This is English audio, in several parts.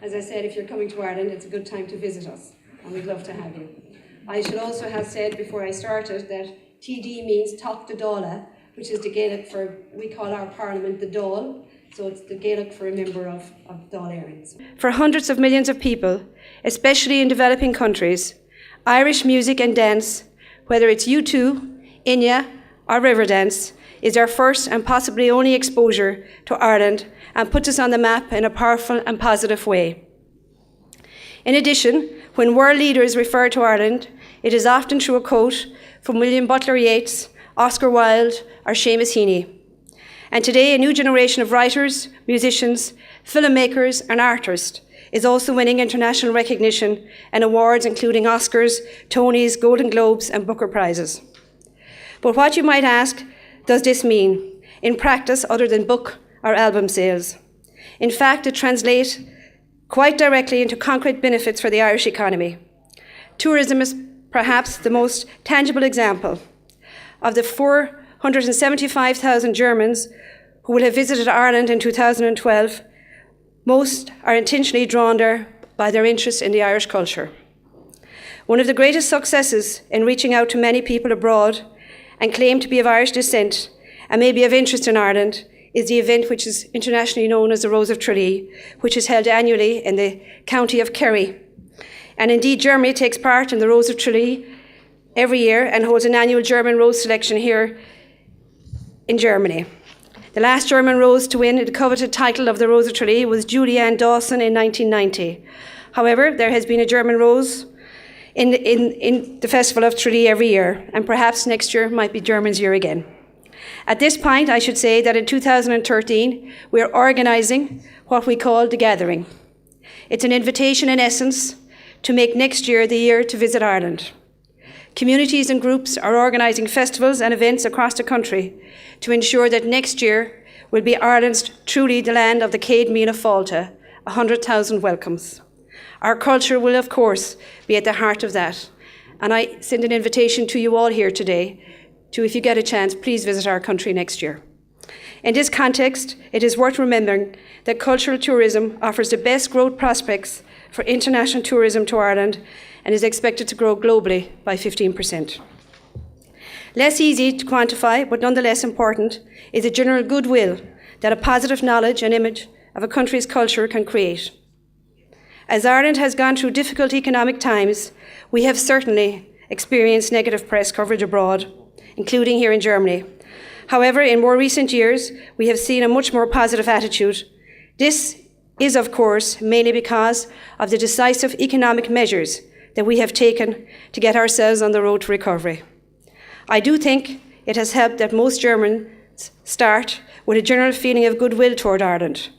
As I said, if you're coming to Ireland, it's a good time to visit us, and we'd love to have you. I should also have said before I started that TD means Tocht de Dála, which is the Gaelic for, we call our parliament the Dáil, so it's the Gaelic for a member of Dáil Éireann. For hundreds of millions of people, especially in developing countries, Irish music and dance, whether it's U2, Áine or Riverdance, is our first and possibly only exposure to Ireland and puts us on the map in a powerful and positive way. In addition, when world leaders refer to Ireland, it is often through a quote from William Butler Yeats, Oscar Wilde or Seamus Heaney. And today a new generation of writers, musicians, filmmakers and artists is also winning international recognition and awards including Oscars, Tonys, Golden Globes and Booker Prizes. But what you might ask, does this mean in practice other than book or album sales? In fact, it translates quite directly into concrete benefits for the Irish economy. Tourism is perhaps the most tangible example. Of the 475,000 Germans who will have visited Ireland in 2012, most are intentionally drawn there by their interest in the Irish culture. One of the greatest successes in reaching out to many people abroad and claim to be of Irish descent and may be of interest in Ireland is the event which is internationally known as the Rose of Tralee, which is held annually in the county of Kerry. And indeed, Germany takes part in the Rose of Tralee every year and holds an annual German rose selection here in Germany. The last German rose to win the coveted title of the Rose of Tralee was Julianne Dawson in 1990. However, there has been a German rose in the Festival of Tralee every year, and perhaps next year might be German's year again. At this point, I should say that in 2013, we are organising what we call The Gathering. It's an invitation, in essence, to make next year the year to visit Ireland. Communities and groups are organising festivals and events across the country to ensure that next year will be Ireland's truly the land of the Céad Míle Fáilte, 100,000 welcomes. Our culture will, of course, be at the heart of that. And I send an invitation to you all here today to, if you get a chance, please visit our country next year. In this context, it is worth remembering that cultural tourism offers the best growth prospects for international tourism to Ireland and is expected to grow globally by 15%. Less easy to quantify, but nonetheless important, is the general goodwill that a positive knowledge and image of a country's culture can create. As Ireland has gone through difficult economic times, we have certainly experienced negative press coverage abroad, including here in Germany. However, in more recent years, we have seen a much more positive attitude. This is, of course, mainly because of the decisive economic measures that we have taken to get ourselves on the road to recovery. I do think it has helped that most Germans start with a general feeling of goodwill toward Ireland.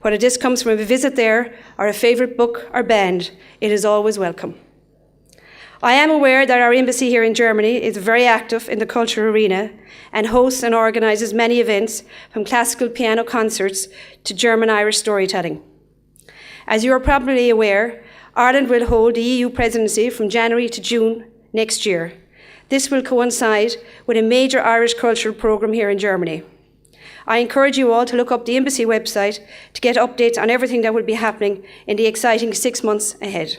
Whether this comes from a visit there or a favourite book or band, it is always welcome. I am aware that our embassy here in Germany is very active in the cultural arena and hosts and organises many events from classical piano concerts to German-Irish storytelling. As you are probably aware, Ireland will hold the EU presidency from January to June next year. This will coincide with a major Irish cultural programme here in Germany. I encourage you all to look up the embassy website to get updates on everything that will be happening in the exciting 6 months ahead.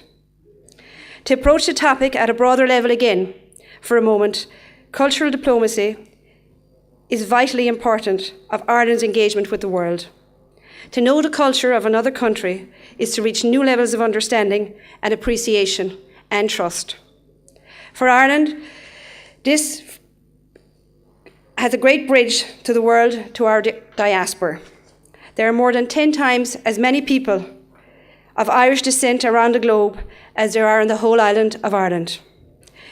To approach the topic at a broader level again, for a moment, cultural diplomacy is vitally important of Ireland's engagement with the world. To know the culture of another country is to reach new levels of understanding and appreciation and trust. For Ireland, this has a great bridge to the world, to our diaspora. There are more than 10 times as many people of Irish descent around the globe as there are in the whole island of Ireland.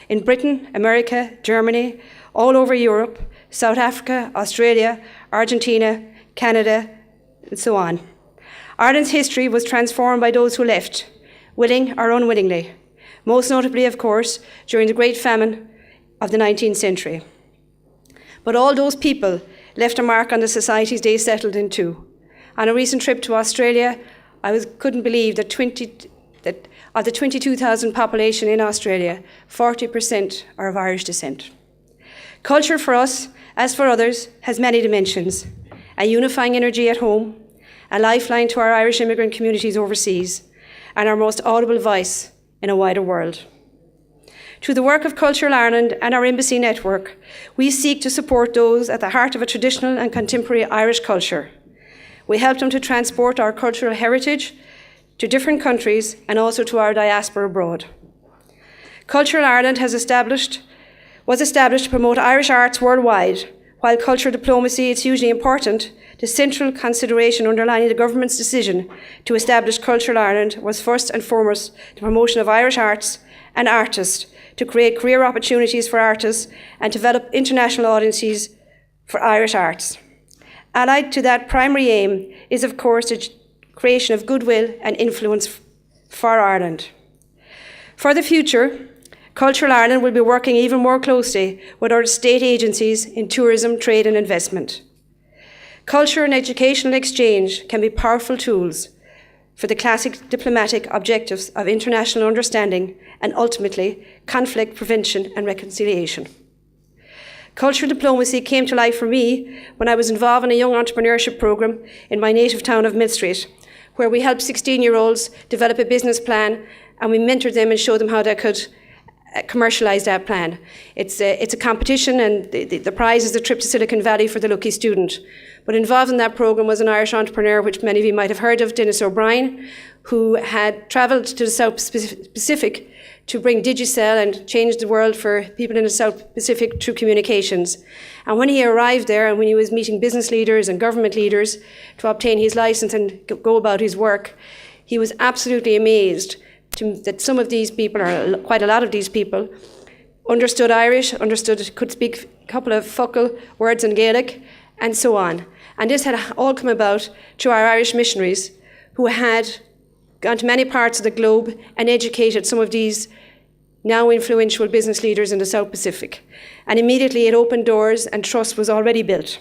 In Britain, America, Germany, all over Europe, South Africa, Australia, Argentina, Canada, and so on. Ireland's history was transformed by those who left, willing or unwillingly, most notably, of course, during the Great Famine of the 19th century. But all those people left a mark on the societies they settled into. On a recent trip to Australia, I couldn't believe that of the 22,000 population in Australia, 40% are of Irish descent. Culture for us, as for others, has many dimensions: a unifying energy at home, a lifeline to our Irish immigrant communities overseas, and our most audible voice in a wider world. Through the work of Cultural Ireland and our embassy network, we seek to support those at the heart of a traditional and contemporary Irish culture. We help them to transport our cultural heritage to different countries and also to our diaspora abroad. Cultural Ireland was established to promote Irish arts worldwide. While cultural diplomacy is hugely important, the central consideration underlying the government's decision to establish Cultural Ireland was first and foremost the promotion of Irish arts and artists, to create career opportunities for artists and develop international audiences for Irish arts. Allied to that primary aim is, of course, the creation of goodwill and influence for Ireland. For the future, Cultural Ireland will be working even more closely with our state agencies in tourism, trade and investment. Culture and educational exchange can be powerful tools for the classic diplomatic objectives of international understanding and ultimately conflict prevention and reconciliation. Cultural diplomacy came to life for me when I was involved in a young entrepreneurship programme in my native town of Millstreet, where we helped 16-year-olds develop a business plan and we mentored them and showed them how they could commercialise that plan. It's a competition, and the prize is a trip to Silicon Valley for the lucky student. But involved in that programme was an Irish entrepreneur, which many of you might have heard of, Dennis O'Brien, who had travelled to the South Pacific to bring Digicel and change the world for people in the South Pacific through communications. And when he arrived there and when he was meeting business leaders and government leaders to obtain his licence and go about his work, he was absolutely amazed that some of these people, or quite a lot of these people, understood Irish, could speak a couple of focal words in Gaelic, and so on. And this had all come about through our Irish missionaries who had gone to many parts of the globe and educated some of these now influential business leaders in the South Pacific. And immediately it opened doors and trust was already built.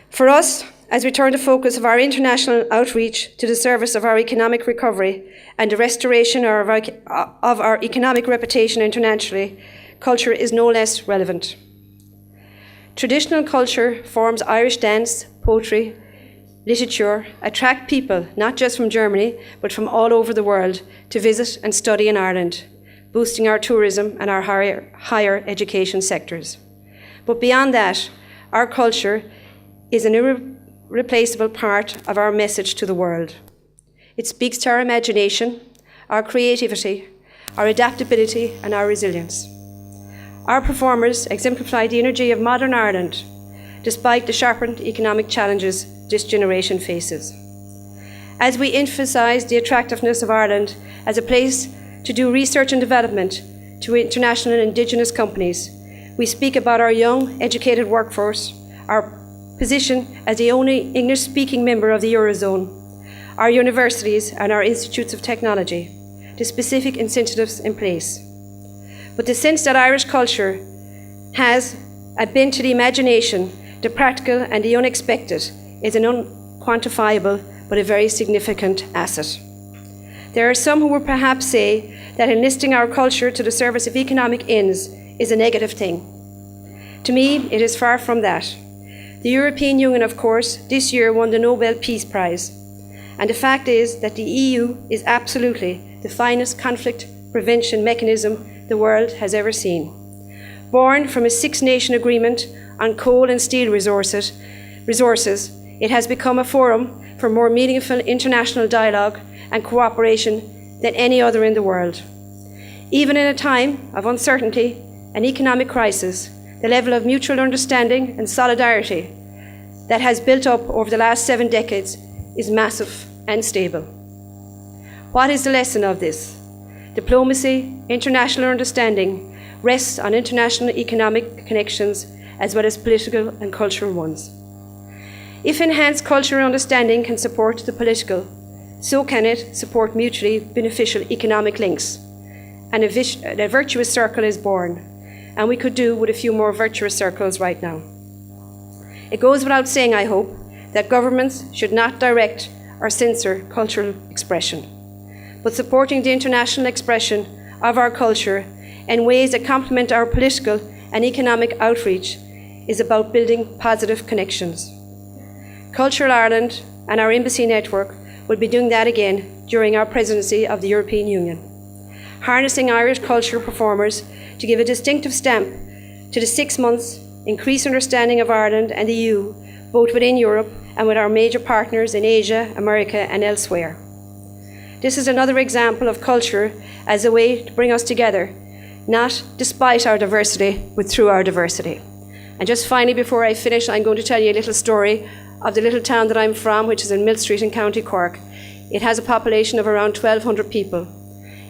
For us, as we turn the focus of our international outreach to the service of our economic recovery and the restoration of our economic reputation internationally, culture is no less relevant. Traditional culture forms Irish dance, poetry, literature attract people not just from Germany but from all over the world to visit and study in Ireland, boosting our tourism and our higher education sectors. But beyond that, our culture is an irreplaceable part of our message to the world. It speaks to our imagination, our creativity, our adaptability and our resilience. Our performers exemplify the energy of modern Ireland, despite the sharpened economic challenges this generation faces. As we emphasise the attractiveness of Ireland as a place to do research and development to international and indigenous companies, we speak about our young, educated workforce, our position as the only English-speaking member of the Eurozone, our universities and our institutes of technology, the specific incentives in place. But the sense that Irish culture has a bent to the imagination, the practical and the unexpected is an unquantifiable but a very significant asset. There are some who would perhaps say that enlisting our culture to the service of economic ends is a negative thing. To me, it is far from that. The European Union, of course, this year won the Nobel Peace Prize. And the fact is that the EU is absolutely the finest conflict prevention mechanism the world has ever seen. Born from a six-nation agreement on coal and steel resources, it has become a forum for more meaningful international dialogue and cooperation than any other in the world. Even in a time of uncertainty and economic crisis, the level of mutual understanding and solidarity that has built up over the last 7 decades is massive and stable. What is the lesson of this? Diplomacy, international understanding rests on international economic connections as well as political and cultural ones. If enhanced cultural understanding can support the political, so can it support mutually beneficial economic links. And a virtuous circle is born, and we could do with a few more virtuous circles right now. It goes without saying, I hope, that governments should not direct or censor cultural expression, but supporting the international expression of our culture in ways that complement our political and economic outreach is about building positive connections. Cultural Ireland and our embassy network will be doing that again during our presidency of the European Union, harnessing Irish cultural performers to give a distinctive stamp to the 6 months, increased understanding of Ireland and the EU, both within Europe and with our major partners in Asia, America and elsewhere. This is another example of culture as a way to bring us together, not despite our diversity, but through our diversity. And just finally, before I finish, I'm going to tell you a little story of the little town that I'm from, which is in Mill Street in County Cork. It has a population of around 1,200 people.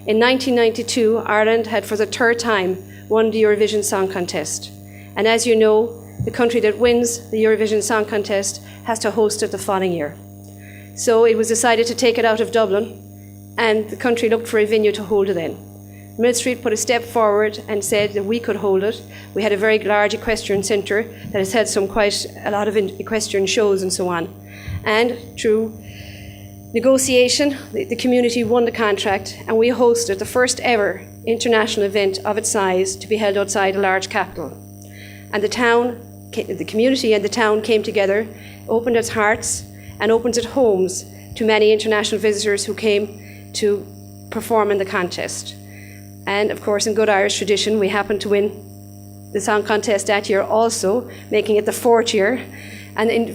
In 1992, Ireland had for the third time won the Eurovision Song Contest. And as you know, the country that wins the Eurovision Song Contest has to host it the following year. So it was decided to take it out of Dublin, and the country looked for a venue to hold it in. Mill Street put a step forward and said that we could hold it. We had a very large equestrian centre that has had quite a lot of equestrian shows and so on. And through negotiation, the community won the contract, and we hosted the first ever international event of its size to be held outside a large capital. And the community and the town came together, opened its hearts and opened its homes to many international visitors who came to perform in the contest. And of course, in good Irish tradition, we happened to win the song contest that year also, making it the fourth year. And in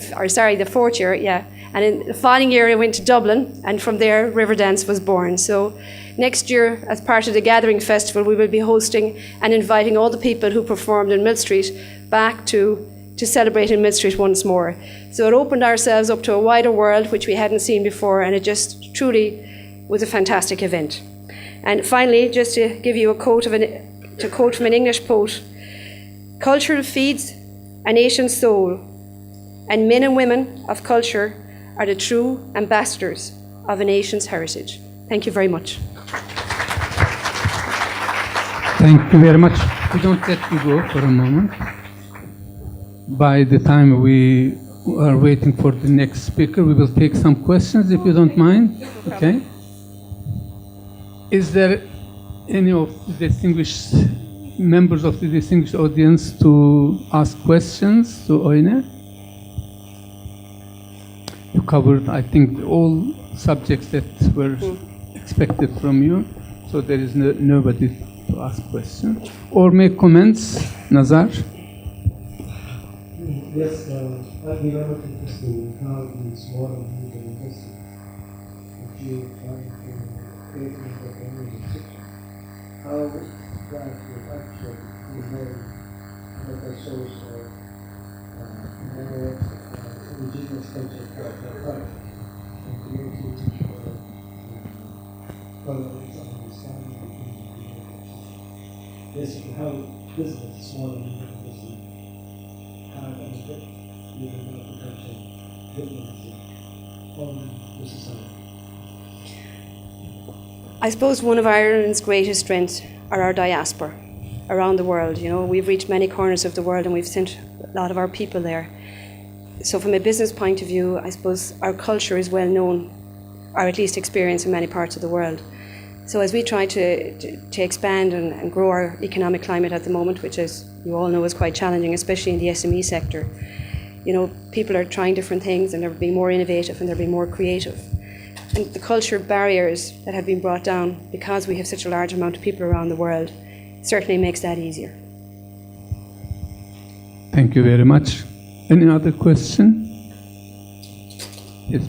the following year, I went to Dublin, and from there, Riverdance was born. So next year, as part of the Gathering Festival, we will be hosting and inviting all the people who performed in Mill Street back to celebrate in Mill Street once more. So it opened ourselves up to a wider world, which we hadn't seen before, and it just truly was a fantastic event. And finally, just to give you a quote from an English poet, "Culture feeds a nation's soul, and men and women of culture are the true ambassadors of a nation's heritage." Thank you very much. Thank you very much. We don't let you go for a moment. By the time we are waiting for the next speaker, we will take some questions, if you don't mind. Okay. Is there any of the distinguished members of the distinguished audience to ask questions to Áine? You covered, I think, all subjects that were expected from you, so there is nobody to ask questions or make comments. Nazar? Yes, I'd be very interested in how the small and medium industry, if you trying to create an entrepreneurship, how that will actually be made as a source of indigenous culture for their culture and creating tolerance and understanding between the people. Basically, how business, small and medium industry, have an effect even on potential diplomacy on the society. I suppose one of Ireland's greatest strengths are our diaspora around the world. You know, we've reached many corners of the world and we've sent a lot of our people there. So from a business point of view, I suppose our culture is well known, or at least experienced in many parts of the world. So as we try to expand and grow our economic climate at the moment, which, as you all know, is quite challenging, especially in the SME sector, you know, people are trying different things and they're being more innovative and they're being more creative. And the culture barriers that have been brought down because we have such a large amount of people around the world certainly makes that easier. Thank you very much. Any other question? Yes.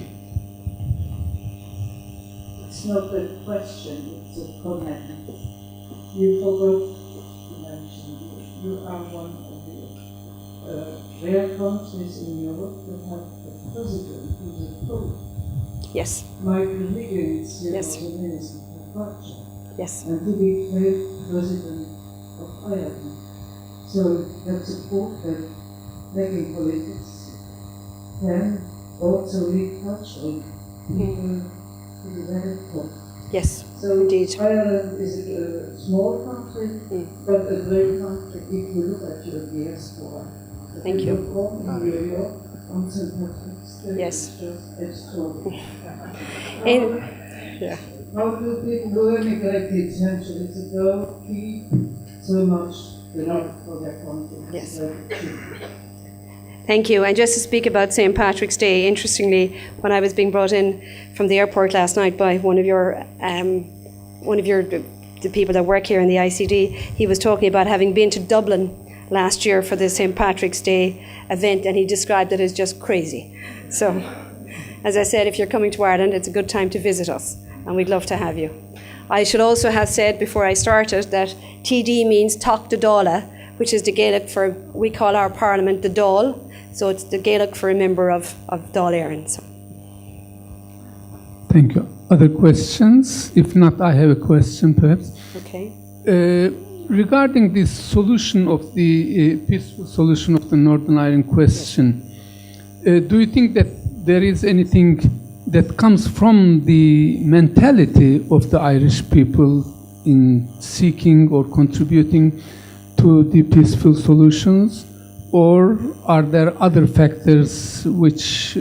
It's not a question, it's a comment. You forgot to mention you are one of the rare countries in Europe that have a president who's a Pope. Yes. Michael Higgins, he Yes. was a minister for culture. Yes. And to be president of Ireland. So that's a Pope that making politics can also lead culture people to the very top. Yes. So Indeed. Ireland is a small country, but a great country if you look at your diaspora. Thank you. Look home in New York on St. Patrick's Day. Yes. It's just extraordinary. Yeah. How do people who emigrated centuries ago keep so much love for their country? Yes. Thank you. And just to speak about St. Patrick's Day, interestingly, when I was being brought in from the airport last night by one of your the people that work here in the ICD, he was talking about having been to Dublin last year for the St. Patrick's Day event, and he described it as just crazy. So, as I said, if you're coming to Ireland, it's a good time to visit us, and we'd love to have you. I should also have said before I started that TD means Tocht the Dála, which is the Gaelic for, we call our parliament the Dáil, so it's the Gaelic for a member of Dáil Éireann. So. Thank you. Other questions? If not, I have a question perhaps. Okay. Regarding the solution of the peaceful solution of the Northern Ireland question, do you think that there is anything that comes from the mentality of the Irish people in seeking or contributing to the peaceful solutions, or are there other factors which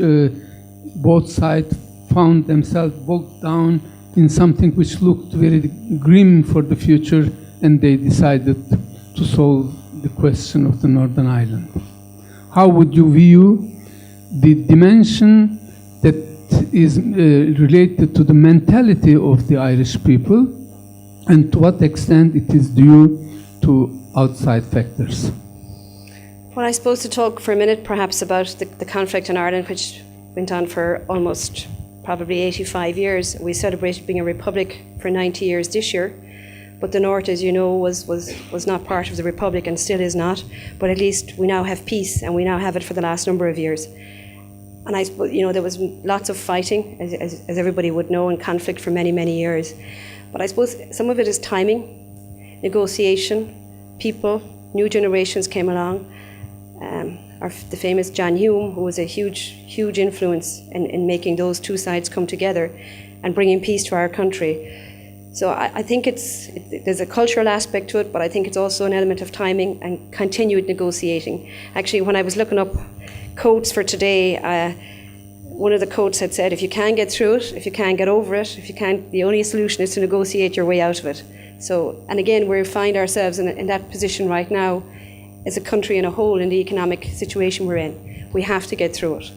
both sides found themselves bogged down in something which looked very grim for the future, and they decided to solve the question of the Northern Ireland? How would you view the dimension that is related to the mentality of the Irish people, and to what extent it is due to outside factors? Well, I suppose to talk for a minute perhaps about the conflict in Ireland, which went on for almost probably 85 years. We celebrated being a republic for 90 years this year, but the North, as you know, was not part of the republic and still is not, but at least we now have peace, and we now have it for the last number of years. And I suppose, there was lots of fighting, as everybody would know, and conflict for many, many years. But I suppose some of it is timing, negotiation, people, new generations came along. The famous John Hume, who was a huge influence in making those two sides come together and bringing peace to our country. So I think there's a cultural aspect to it, but I think it's also an element of timing and continued negotiating. Actually, when I was looking up quotes for today, one of the quotes had said, if you can't get through it, if you can't get over it, the only solution is to negotiate your way out of it. So, and again, we find ourselves in that position right now as a country in a whole in the economic situation we're in. We have to get through it.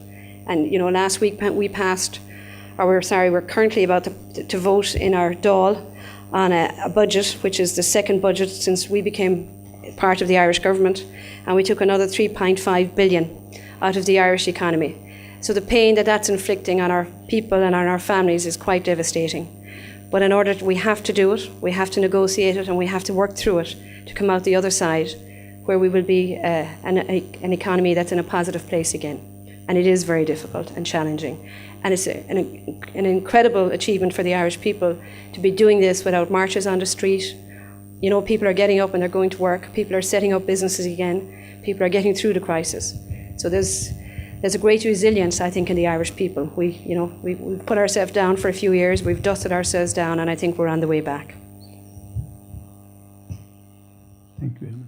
And, last week we're currently about to vote in our Dáil on a budget, which is the second budget since we became part of the Irish government, and we took another 3.5 billion out of the Irish economy. So the pain that's inflicting on our people and on our families is quite devastating. But in order, we have to do it, we have to negotiate it, and we have to work through it to come out the other side, where we will be an economy that's in a positive place again. And it is very difficult and challenging. And it's an incredible achievement for the Irish people to be doing this without marches on the street. People are getting up and they're going to work. People are setting up businesses again. People are getting through the crisis. So there's a great resilience, I think, in the Irish people. We've put ourselves down for a few years. We've dusted ourselves down, and I think we're on the way back. Thank you very much.